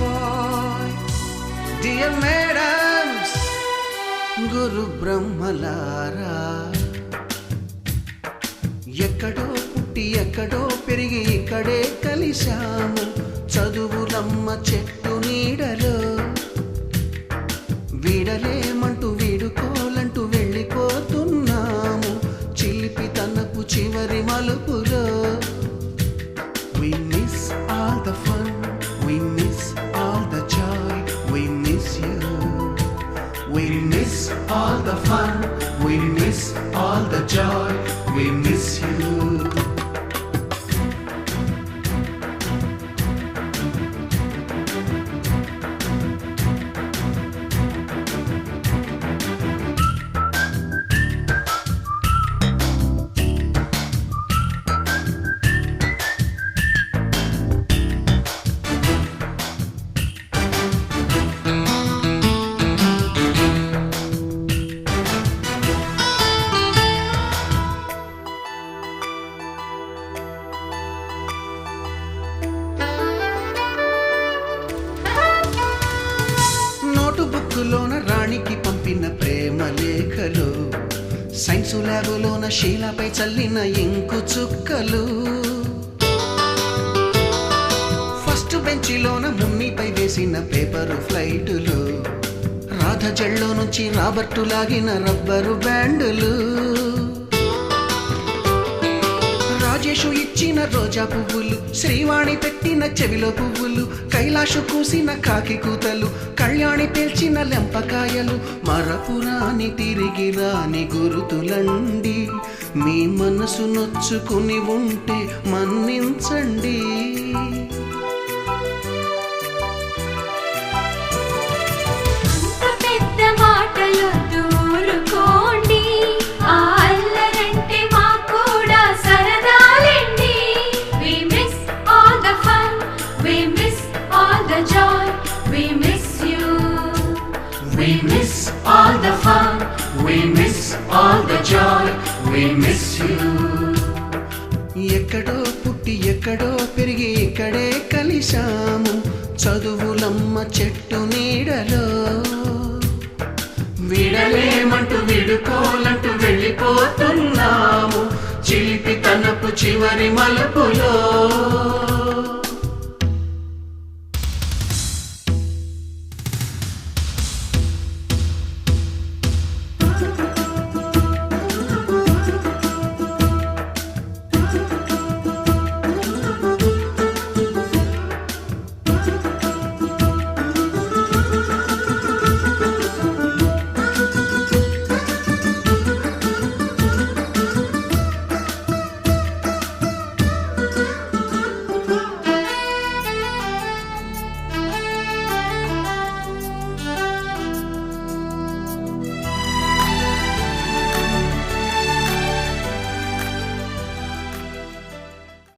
boys, dear madams, గురు బ్రహ్మలారా, ఎక్కడో పుట్టి ఎక్కడో పెరిగి ఇక్కడే కలిశాము చదువులమ్మ చెట్టు నీడలో. వీడలేమంటూ వీడుకోలంటూ వెళ్ళిపోతున్నాము చిలిపి తనపు చివరి మలుపులో. We miss all the fun, we miss all the joy, we miss you. We miss all the fun, we miss all the joy, we miss you. బుక్కులోన రాణికి పంపిన ప్రేమ లేఖలు, సైన్సు ల్యాబులోన శీలాపై చల్లిన ఇంకు చుక్కలు, ఫస్ట్ బెంచిలోన మున్నిపై వేసిన పేపరు ఫ్లైటులు, రాధ జల్లో నుంచి రాబర్టు లాగిన rubber బ్యాండులు, Rajesh ఇచ్చిన రోజా పువ్వులు, శ్రీవాణి పెట్టిన చెవిలో పువ్వులు, కైలాషు కూసిన కాకి కూతలు, కళ్యాణి పేల్చిన లెంపకాయలు, మరపురాని తిరిగి రాని గురుతులండి. మీ మనసు నొచ్చుకుని ఉంటే మన్నించండి. We miss all the fun, we miss all the joy, we miss you. ఎక్కడో పుట్టి ఎక్కడో పెరిగి ఇక్కడే కలిశాము చదువులమ్మ చెట్టు నీడలో. వీడలేమంటూ వీడుకోలంటూ వెళ్ళిపోతున్నాము చిలిపి తనపు చివరి మలుపులో.